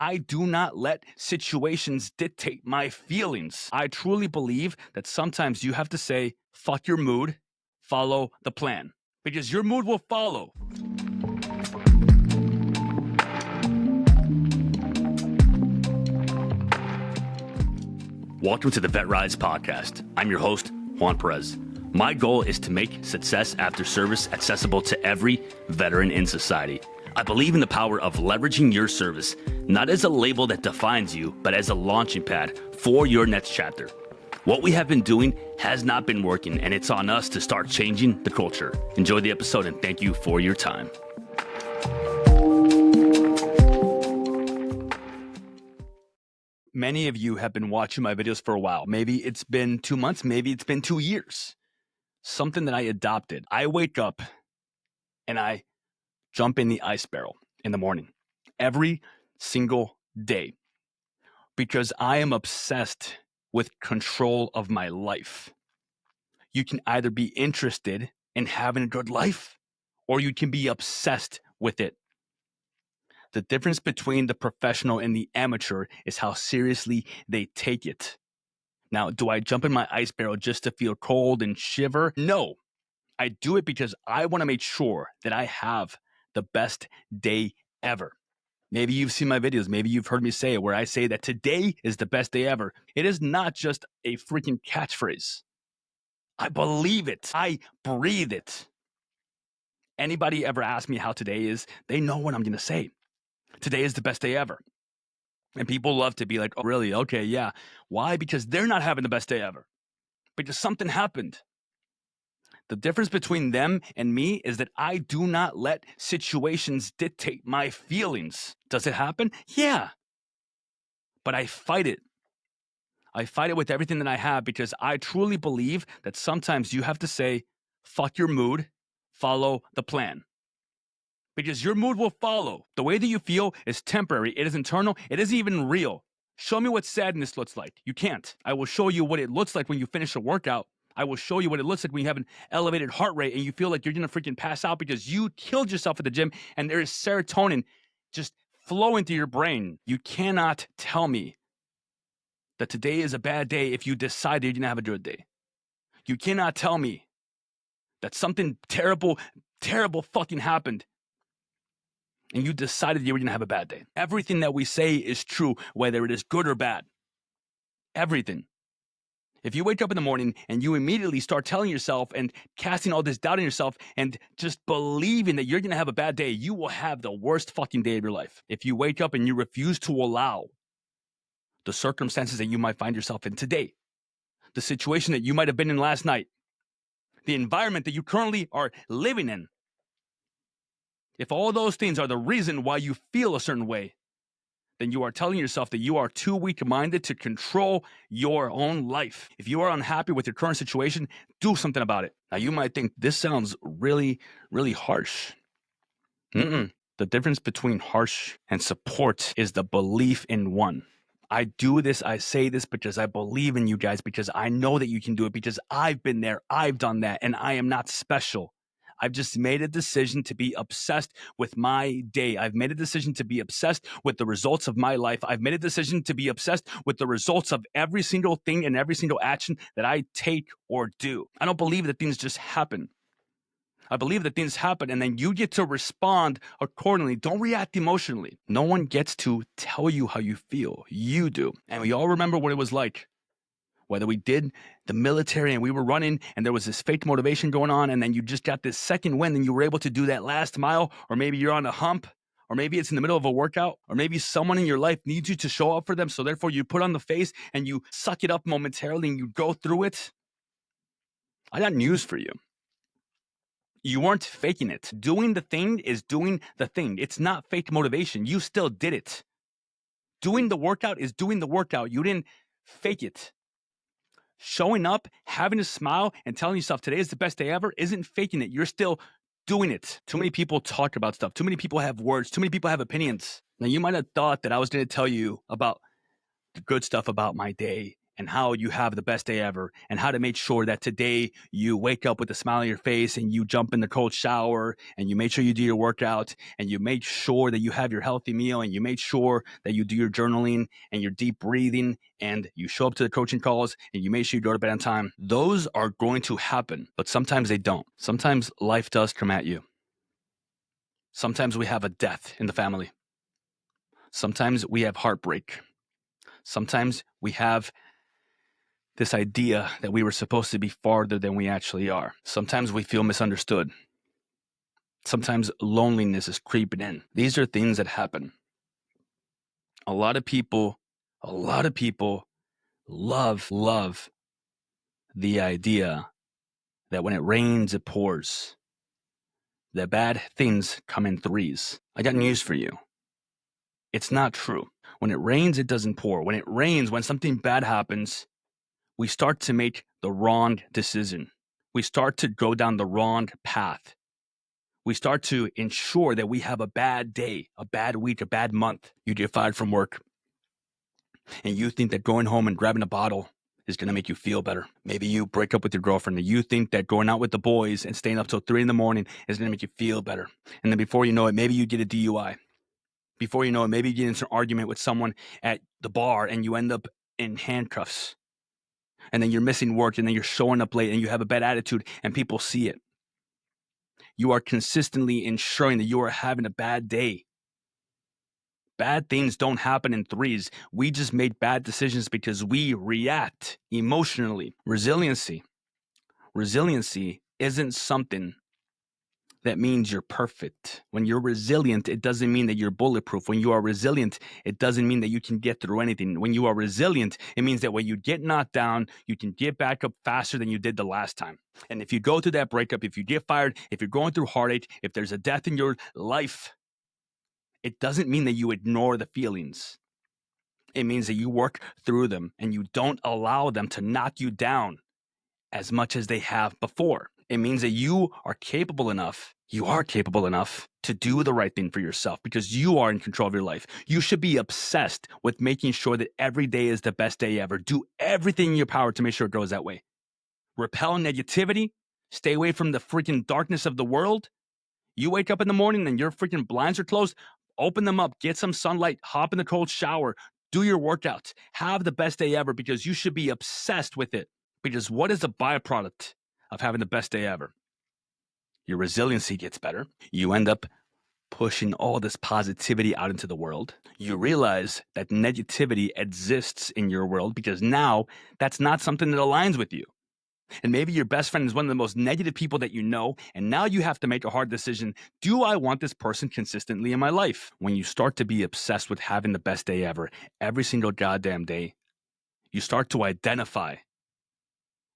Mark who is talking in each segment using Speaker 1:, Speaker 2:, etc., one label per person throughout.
Speaker 1: I do not let situations dictate my feelings. I truly believe that sometimes you have to say, fuck your mood, follow the plan, because your mood will follow. Welcome to the Vet Rise Podcast. I'm your host, Juan Perez. My goal is to make success after service accessible to every veteran in society. I believe in the power of leveraging your service, not as a label that defines you, but as a launching pad for your next chapter. What we have been doing has not been working, and it's on us to start changing the culture. Enjoy the episode, and thank you for your time. Many of you have been watching my videos for a while. Maybe it's been 2 months, maybe it's been 2 years. Something that I adopted. I wake up and I jump in the ice barrel in the morning every single day because I am obsessed with control of my life. You can either be interested in having a good life or you can be obsessed with it. The difference between the professional and the amateur is how seriously they take it. Now, do I jump in my ice barrel just to feel cold and shiver? No. I do it because I want to make sure that I have the best day ever. Maybe you've seen my videos. Maybe you've heard me say it where I say that today is the best day ever. It is not just a freaking catchphrase. I believe it. I breathe it. Anybody ever ask me how today is, they know what I'm going to say. Today is the best day ever. And people love to be like, oh, really? Okay, yeah. Why? Because they're not having the best day ever. Because something happened. The difference between them and me is that I do not let situations dictate my feelings. Does it happen? Yeah. But I fight it. I fight it with everything that I have because I truly believe that sometimes you have to say, fuck your mood, follow the plan. Because your mood will follow. The way that you feel is temporary. It is internal. It isn't even real. Show me what sadness looks like. You can't. I will show you what it looks like when you finish a workout. I will show you what it looks like when you have an elevated heart rate and you feel like you're going to freaking pass out because you killed yourself at the gym and there is serotonin just flowing through your brain. You cannot tell me that today is a bad day if you decide you're going to have a good day. You cannot tell me that something terrible fucking happened and you decided you were going to have a bad day. Everything that we say is true, whether it is good or bad. Everything. If you wake up in the morning and you immediately start telling yourself and casting all this doubt in yourself and just believing that you're going to have a bad day, you will have the worst fucking day of your life. If you wake up and you refuse to allow the circumstances that you might find yourself in today, the situation that you might have been in last night, the environment that you currently are living in, if all those things are the reason why you feel a certain way, then you are telling yourself that you are too weak-minded to control your own life. If you are unhappy with your current situation, do something about it. Now, you might think this sounds really, really harsh. The difference between harsh and support is the belief in one. I do this, I say this because I believe in you guys, because I know that you can do it, because I've been there, I've done that, and I am not special. I've just made a decision to be obsessed with my day. I've made a decision to be obsessed with the results of my life. I've made a decision to be obsessed with the results of every single thing and every single action that I take or do. I don't believe that things just happen. I believe that things happen and then you get to respond accordingly. Don't react emotionally. No one gets to tell you how you feel. You do. And we all remember what it was like. Whether we did the military and we were running and there was this fake motivation going on and then you just got this second win and you were able to do that last mile, or maybe you're on a hump, or maybe it's in the middle of a workout, or maybe someone in your life needs you to show up for them. So therefore you put on the face and you suck it up momentarily and you go through it. I got news for you. You weren't faking it. Doing the thing is doing the thing. It's not fake motivation. You still did it. Doing the workout is doing the workout. You didn't fake it. Showing up, having a smile, and telling yourself today is the best day ever isn't faking it. You're still doing it. Too many people talk about stuff. Too many people have words. Too many people have opinions. Now, you might have thought that I was going to tell you about the good stuff about my day and how you have the best day ever, and how to make sure that today you wake up with a smile on your face and you jump in the cold shower and you make sure you do your workout and you make sure that you have your healthy meal and you make sure that you do your journaling and your deep breathing and you show up to the coaching calls and you make sure you go to bed on time. Those are going to happen, but sometimes they don't. Sometimes life does come at you. Sometimes we have a death in the family. Sometimes we have heartbreak. Sometimes we have this idea that we were supposed to be farther than we actually are. Sometimes we feel misunderstood. Sometimes loneliness is creeping in. These are things that happen. A lot of people love the idea that when it rains, it pours. That bad things come in threes. I got news for you. It's not true. When it rains, it doesn't pour. When it rains, when something bad happens, we start to make the wrong decision. We start to go down the wrong path. We start to ensure that we have a bad day, a bad week, a bad month. You get fired from work, and you think that going home and grabbing a bottle is going to make you feel better. Maybe you break up with your girlfriend, and you think that going out with the boys and staying up till 3 a.m. is going to make you feel better. And then before you know it, maybe you get a DUI. Before you know it, maybe you get into an argument with someone at the bar, and you end up in handcuffs. And then you're missing work, and then you're showing up late, and you have a bad attitude, and people see it. You are consistently ensuring that you are having a bad day. Bad things don't happen in threes. We just make bad decisions because we react emotionally. Resiliency isn't something that means you're perfect. When you're resilient, it doesn't mean that you're bulletproof. When you are resilient, it doesn't mean that you can get through anything. When you are resilient, it means that when you get knocked down, you can get back up faster than you did the last time. And if you go through that breakup, if you get fired, if you're going through heartache, if there's a death in your life, it doesn't mean that you ignore the feelings. It means that you work through them and you don't allow them to knock you down as much as they have before. It means that you are capable enough to do the right thing for yourself because you are in control of your life. You should be obsessed with making sure that every day is the best day ever. Do everything in your power to make sure it goes that way. Repel negativity. Stay away from the freaking darkness of the world. You wake up in the morning and your freaking blinds are closed. Open them up. Get some sunlight. Hop in the cold shower. Do your workouts. Have the best day ever because you should be obsessed with it. Because what is the byproduct of having the best day ever? Your resiliency gets better. You end up pushing all this positivity out into the world. You realize that negativity exists in your world because now that's not something that aligns with you. And maybe your best friend is one of the most negative people that you know, and now you have to make a hard decision. Do I want this person consistently in my life? When you start to be obsessed with having the best day ever, every single goddamn day, you start to identify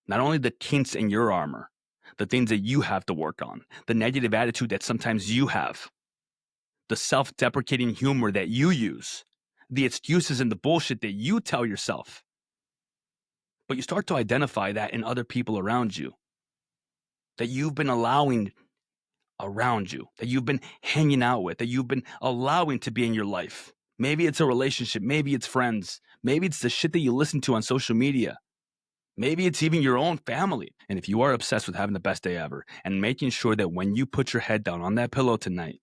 Speaker 1: not only the kinks in your armor, the things that you have to work on, the negative attitude that sometimes you have, the self-deprecating humor that you use, the excuses and the bullshit that you tell yourself. But you start to identify that in other people around you, that you've been allowing around you, that you've been hanging out with, that you've been allowing to be in your life. Maybe it's a relationship, maybe it's friends, maybe it's the shit that you listen to on social media. Maybe it's even your own family. And if you are obsessed with having the best day ever and making sure that when you put your head down on that pillow tonight,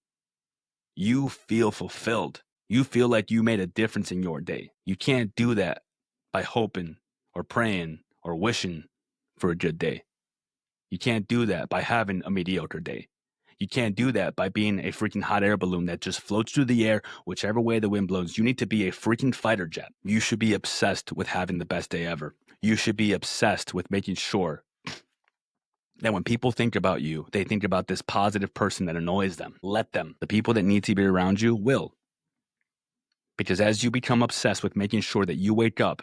Speaker 1: you feel fulfilled. You feel like you made a difference in your day. You can't do that by hoping or praying or wishing for a good day. You can't do that by having a mediocre day. You can't do that by being a freaking hot air balloon that just floats through the air whichever way the wind blows. You need to be a freaking fighter jet. You should be obsessed with having the best day ever. You should be obsessed with making sure that when people think about you, they think about this positive person that annoys them. Let them. The people that need to be around you will. Because as you become obsessed with making sure that you wake up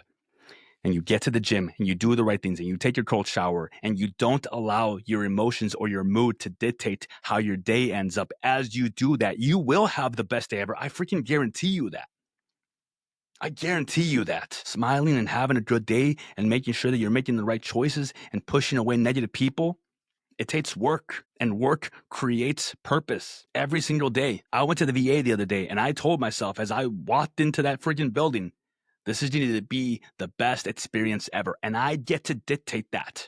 Speaker 1: and you get to the gym and you do the right things and you take your cold shower and you don't allow your emotions or your mood to dictate how your day ends up, as you do that, you will have the best day ever. I freaking guarantee you that. I guarantee you that. Smiling and having a good day and making sure that you're making the right choices and pushing away negative people, it takes work, and work creates purpose every single day. I went to the VA the other day and I told myself as I walked into that freaking building, This is going to be the best experience ever. And I get to dictate that.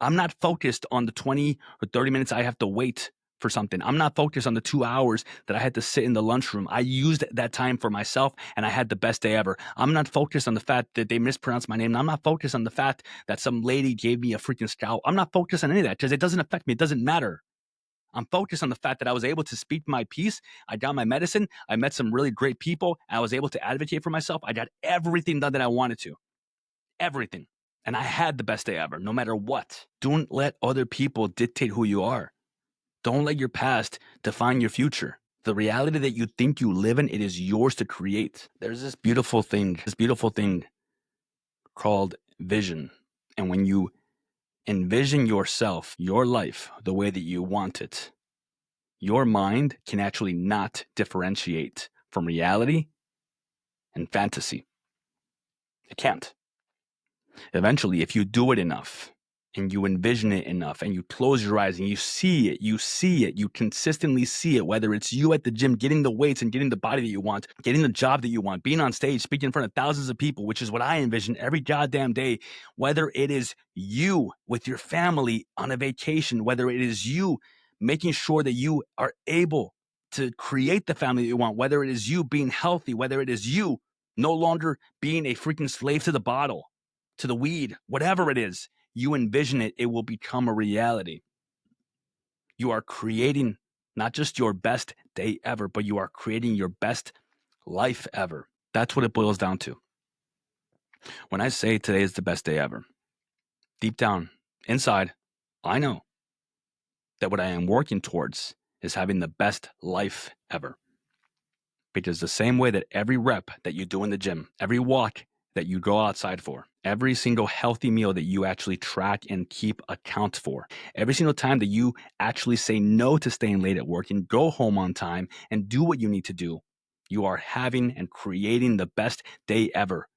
Speaker 1: I'm not focused on the 20 or 30 minutes I have to wait for something. I'm not focused on the 2 hours that I had to sit in the lunchroom. I used that time for myself and I had the best day ever. I'm not focused on the fact that they mispronounced my name. I'm not focused on the fact that some lady gave me a freaking scowl. I'm not focused on any of that because it doesn't affect me. It doesn't matter. I'm focused on the fact that I was able to speak my piece. I got my medicine. I met some really great people. I was able to advocate for myself. I got everything done that I wanted to. Everything. And I had the best day ever, no matter what. Don't let other people dictate who you are. Don't let your past define your future. The reality that you think you live in, it is yours to create. There's this beautiful thing called vision. And when you envision yourself, your life, the way that you want it, your mind can actually not differentiate from reality and fantasy. It can't. Eventually, if you do it enough and you envision it enough and you close your eyes and you see it, you consistently see it, whether it's you at the gym getting the weights and getting the body that you want, getting the job that you want, being on stage, speaking in front of thousands of people, which is what I envision every goddamn day, whether it is you with your family on a vacation, whether it is you making sure that you are able to create the family that you want, whether it is you being healthy, whether it is you no longer being a freaking slave to the bottle, to the weed, whatever it is, you envision it, it will become a reality. You are creating not just your best day ever, but you are creating your best life ever. That's what it boils down to. When I say today is the best day ever, deep down, inside, I know that what I am working towards is having the best life ever. Because the same way that every rep that you do in the gym, every walk that you go outside for, every single healthy meal that you actually track and keep account for, every single time that you actually say no to staying late at work and go home on time and do what you need to do, you are having and creating the best day ever.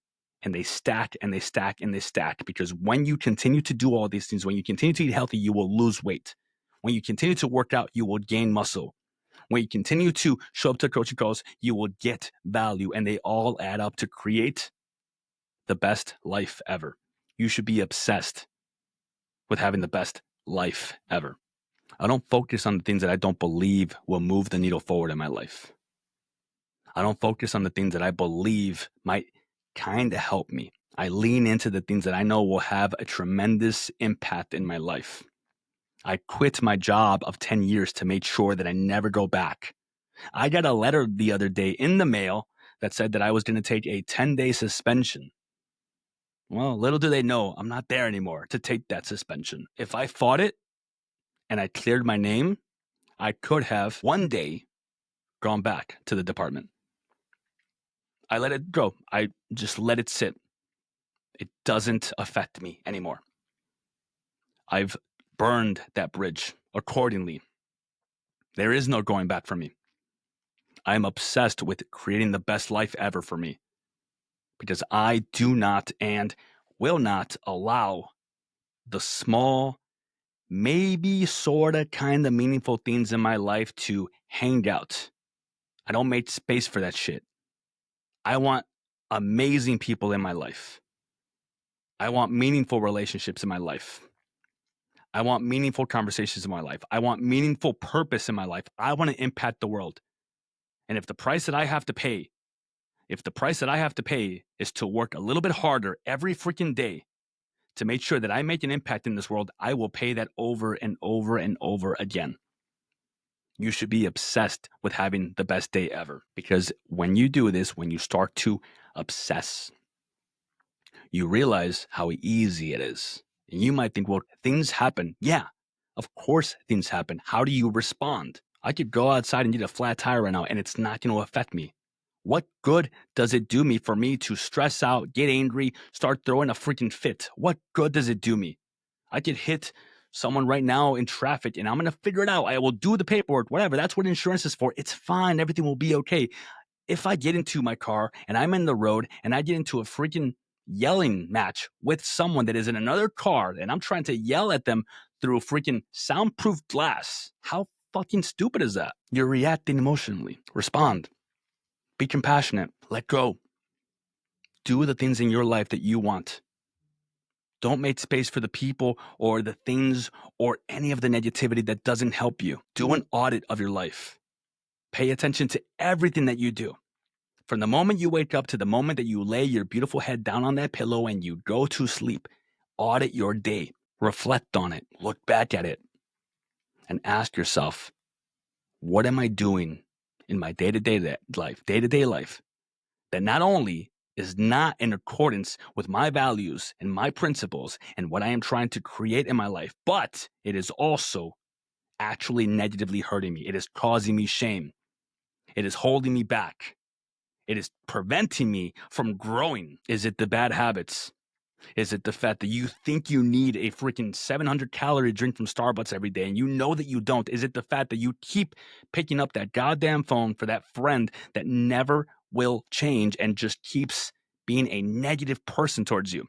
Speaker 1: And they stack and they stack and they stack, because when you continue to do all these things, when you continue to eat healthy, you will lose weight. When you continue to work out, you will gain muscle. When you continue to show up to coaching calls, you will get value, and they all add up to create the best life ever. You should be obsessed with having the best life ever. I don't focus on the things that I don't believe will move the needle forward in my life. I don't focus on the things that I believe might kind of help me. I lean into the things that I know will have a tremendous impact in my life. I quit my job of 10 years to make sure that I never go back. I got a letter the other day in the mail that said that I was going to take a 10-day suspension. Well, little do they know, I'm not there anymore to take that suspension. If I fought it and I cleared my name, I could have one day gone back to the department. I let it go. I just let it sit. It doesn't affect me anymore. I've burned that bridge accordingly. There is no going back for me. I'm obsessed with creating the best life ever for me, because I do not and will not allow the small, maybe sort of kind of meaningful things in my life to hang out. I don't make space for that shit. I want amazing people in my life. I want meaningful relationships in my life. I want meaningful conversations in my life. I want meaningful purpose in my life. I want to impact the world. And if the price that I have to pay is to work a little bit harder every freaking day to make sure that I make an impact in this world, I will pay that over and over and over again. You should be obsessed with having the best day ever, because when you do this, when you start to obsess, you realize how easy it is. And you might think, well, things happen. Yeah, of course things happen. How do you respond? I could go outside and get a flat tire right now and it's not going to affect me. What good does it do me for me to stress out, get angry, start throwing a freaking fit? What good does it do me? I could hit someone right now in traffic and I'm going to figure it out. I will do the paperwork, whatever. That's what insurance is for. It's fine. Everything will be okay. If I get into my car and I'm in the road and I get into a freaking yelling match with someone that is in another car and I'm trying to yell at them through a freaking soundproof glass, how fucking stupid is that? You're reacting emotionally. Respond. Be compassionate. Let go. Do the things in your life that you want. Don't make space for the people or the things or any of the negativity that doesn't help you. Do an audit of your life. Pay attention to everything that you do. From the moment you wake up to the moment that you lay your beautiful head down on that pillow and you go to sleep, audit your day. Reflect on it. Look back at it. And ask yourself, what am I doing in my day-to-day life, that not only is not in accordance with my values and my principles and what I am trying to create in my life, but it is also actually negatively hurting me. It is causing me shame. It is holding me back. It is preventing me from growing. Is it the bad habits? Is it the fact that you think you need a freaking 700-calorie drink from Starbucks every day and you know that you don't? Is it the fact that you keep picking up that goddamn phone for that friend that never will change and just keeps being a negative person towards you?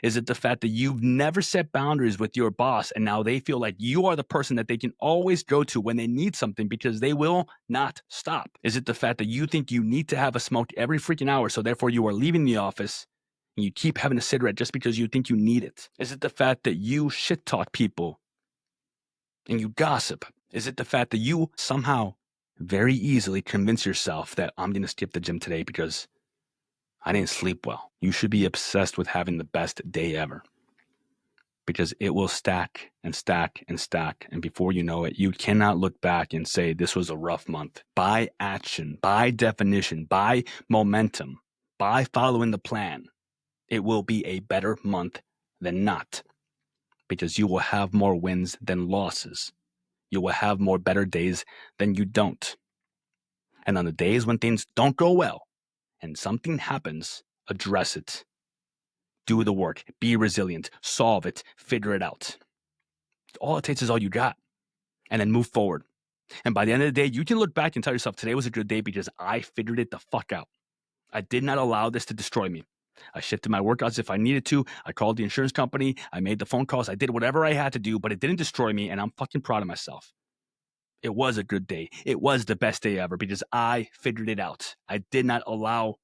Speaker 1: Is it the fact that you've never set boundaries with your boss and now they feel like you are the person that they can always go to when they need something because they will not stop? Is it the fact that you think you need to have a smoke every freaking hour, so therefore you are leaving the office and you keep having a cigarette just because you think you need it? Is it the fact that you shit talk people and you gossip? Is it the fact that you somehow very easily convince yourself that I'm going to skip the gym today because I didn't sleep well? You should be obsessed with having the best day ever, because it will stack and stack and stack. And before you know it, you cannot look back and say, this was a rough month. By action, by definition, by momentum, by following the plan, it will be a better month than not, because you will have more wins than losses. You will have more better days than you don't. And on the days when things don't go well and something happens, address it. Do the work. Be resilient. Solve it. Figure it out. All it takes is all you got. And then move forward. And by the end of the day, you can look back and tell yourself, today was a good day because I figured it the fuck out. I did not allow this to destroy me. I shifted my workouts if I needed to. I called the insurance company. I made the phone calls. I did whatever I had to do, but it didn't destroy me. And I'm fucking proud of myself. It was a good day. It was the best day ever because I figured it out. I did not allow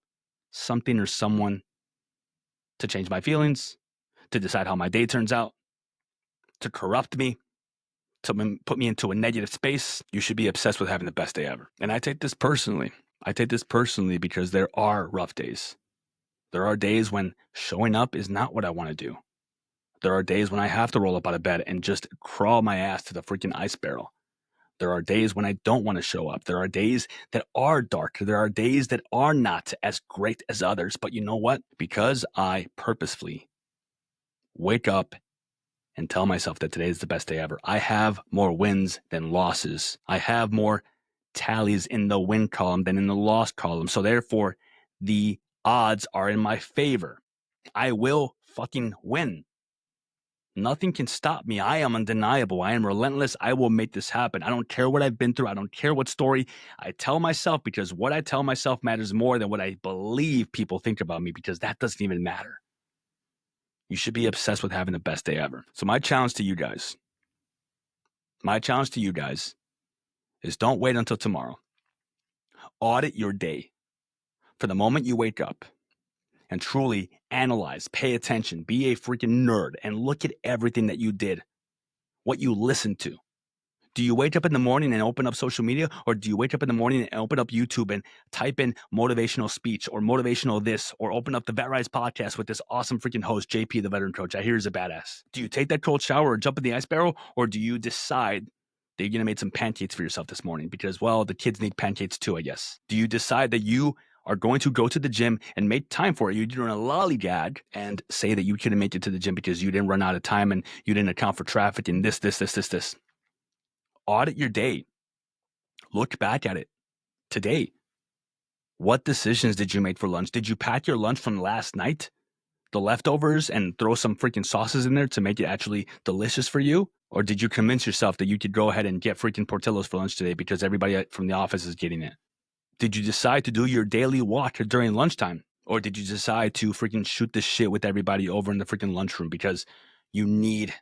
Speaker 1: something or someone to change my feelings, to decide how my day turns out, to corrupt me, to put me into a negative space. You should be obsessed with having the best day ever. And I take this personally. I take this personally because there are rough days. There are days when showing up is not what I want to do. There are days when I have to roll up out of bed and just crawl my ass to the freaking ice barrel. There are days when I don't want to show up. There are days that are dark. There are days that are not as great as others. But you know what? Because I purposefully wake up and tell myself that today is the best day ever, I have more wins than losses. I have more tallies in the win column than in the loss column. So therefore, the odds are in my favor. I will fucking win. Nothing can stop me. I am undeniable. I am relentless. I will make this happen. I don't care what I've been through. I don't care what story I tell myself, because what I tell myself matters more than what I believe people think about me, because that doesn't even matter. You should be obsessed with having the best day ever. So my challenge to you guys is don't wait until tomorrow. Audit your day for the moment you wake up and truly analyze, pay attention, be a freaking nerd, and look at everything that you did, what you listened to. Do you wake up in the morning and open up social media, or do you wake up in the morning and open up YouTube and type in motivational speech or motivational this, or open up the Vet Rise podcast with this awesome freaking host, JP, the veteran coach? I hear he's a badass. Do you take that cold shower or jump in the ice barrel, or do you decide that you're going to make some pancakes for yourself this morning because, well, the kids need pancakes too, I guess? Do you decide that you are going to go to the gym and make time for it? You're doing a lollygag and say that you couldn't make it to the gym because you didn't run out of time and you didn't account for traffic and this. Audit your day. Look back at it today. What decisions did you make for lunch? Did you pack your lunch from last night, the leftovers, and throw some freaking sauces in there to make it actually delicious for you? Or did you convince yourself that you could go ahead and get freaking Portillo's for lunch today because everybody from the office is getting it? Did you decide to do your daily walk during lunchtime? Or did you decide to freaking shoot the shit with everybody over in the freaking lunchroom because you need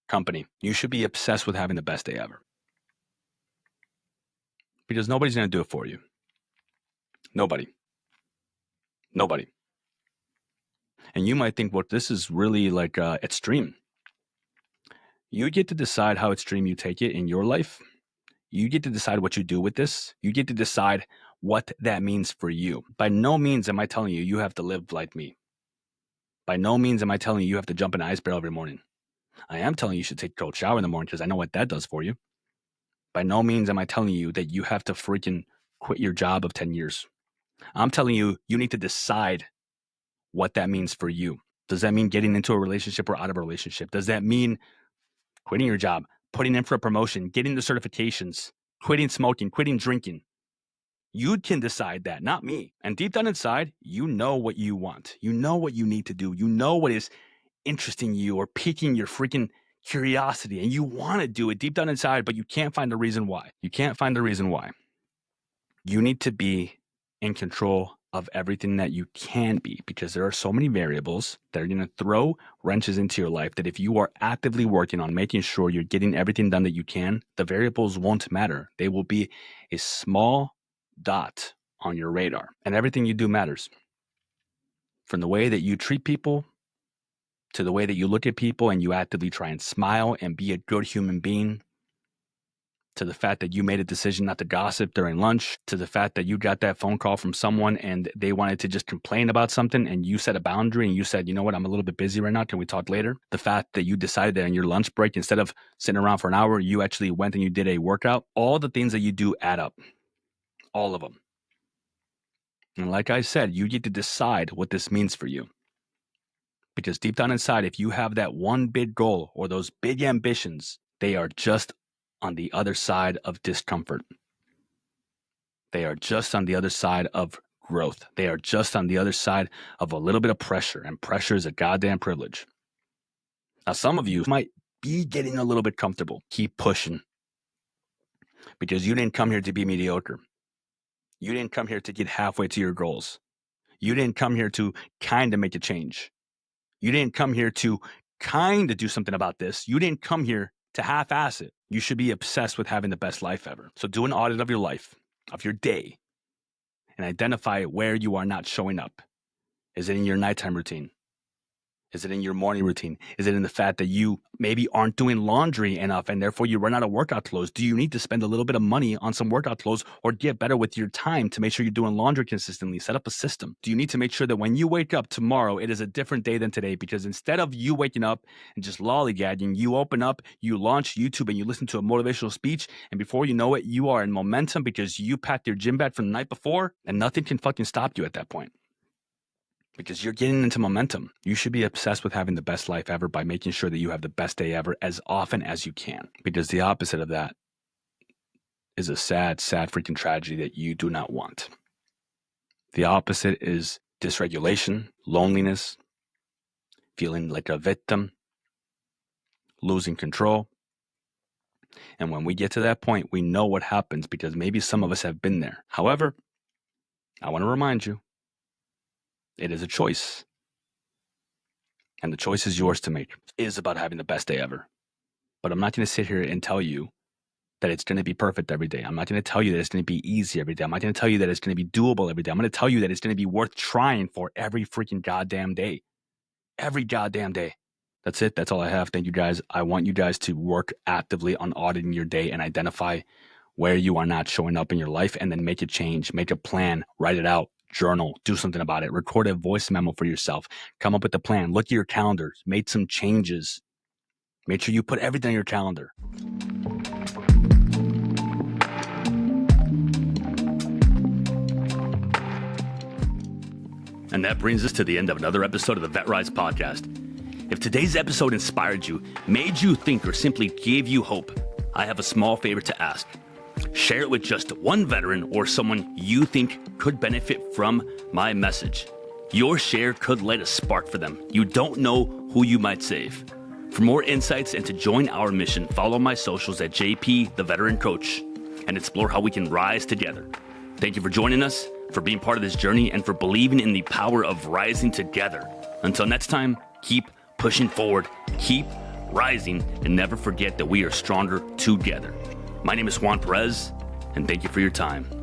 Speaker 1: company? You should be obsessed with having the best day ever, because nobody's going to do it for you. Nobody. And you might think, well, this is really like extreme. You get to decide how extreme you take it in your life. You get to decide what you do with this. You get to decide what that means for you. By no means am I telling you have to live like me. By no means am I telling you have to jump in an ice barrel every morning. I am telling you should take a cold shower in the morning because I know what that does for you. By no means am I telling you that you have to freaking quit your job of 10 years. I'm telling you, you need to decide what that means for you. Does that mean getting into a relationship or out of a relationship? Does that mean quitting your job, putting in for a promotion, getting the certifications, quitting smoking, quitting drinking? You can decide that, not me. And deep down inside, you know what you want. You know what you need to do. You know what is interesting you or piquing your freaking curiosity, and you want to do it deep down inside, but you can't find the reason why. You can't find the reason why. You need to be in control of everything that you can be, because there are so many variables that are going to throw wrenches into your life that if you are actively working on making sure you're getting everything done that you can, the variables won't matter. They will be a small dot on your radar, and everything you do matters. From the way that you treat people to the way that you look at people and you actively try and smile and be a good human being, to the fact that you made a decision not to gossip during lunch, to the fact that you got that phone call from someone and they wanted to just complain about something and you set a boundary and you said, you know what, I'm a little bit busy right now. Can we talk later? The fact that you decided that on your lunch break, instead of sitting around for an hour, you actually went and you did a workout. All the things that you do add up. All of them. And like I said, you get to decide what this means for you. Because deep down inside, if you have that one big goal or those big ambitions, they are just on the other side of discomfort. They are just on the other side of growth. They are just on the other side of a little bit of pressure, and pressure is a goddamn privilege. Now, some of you might be getting a little bit comfortable. Keep pushing, because you didn't come here to be mediocre. You didn't come here to get halfway to your goals. You didn't come here to kind of make a change. You didn't come here to kind of do something about this. You didn't come here to half-ass it. You should be obsessed with having the best life ever. So do an audit of your life, of your day, and identify where you are not showing up. Is it in your nighttime routine? Is it in your morning routine? Is it in the fact that you maybe aren't doing laundry enough and therefore you run out of workout clothes? Do you need to spend a little bit of money on some workout clothes or get better with your time to make sure you're doing laundry consistently? Set up a system. Do you need to make sure that when you wake up tomorrow, it is a different day than today? Because instead of you waking up and just lollygagging, you open up, you launch YouTube and you listen to a motivational speech. And before you know it, you are in momentum because you packed your gym bag from the night before and nothing can fucking stop you at that point. Because you're getting into momentum. You should be obsessed with having the best life ever by making sure that you have the best day ever as often as you can. Because the opposite of that is a sad, sad freaking tragedy that you do not want. The opposite is dysregulation, loneliness, feeling like a victim, losing control. And when we get to that point, we know what happens because maybe some of us have been there. However, I want to remind you, it is a choice. And the choice is yours to make. It is about having the best day ever. But I'm not going to sit here and tell you that it's going to be perfect every day. I'm not going to tell you that it's going to be easy every day. I'm not going to tell you that it's going to be doable every day. I'm going to tell you that it's going to be worth trying for every freaking goddamn day. Every goddamn day. That's it. That's all I have. Thank you guys. I want you guys to work actively on auditing your day and identify where you are not showing up in your life and then make a change, make a plan, write it out. Journal, do something about it, record a voice memo for yourself, come up with a plan, look at your calendar, make some changes. Make sure you put everything on your calendar. And that brings us to the end of another episode of the Vet Rise podcast. If today's episode inspired you, made you think, or simply gave you hope, I have a small favor to ask. Share it with just one veteran or someone you think could benefit from my message. Your share could light a spark for them. You don't know who you might save. For more insights and to join our mission, follow my socials at JP the Veteran Coach and explore how we can rise together. Thank you for joining us, for being part of this journey, and for believing in the power of rising together. Until next time, keep pushing forward, keep rising, and never forget that we are stronger together. My name is Juan Perez, and thank you for your time.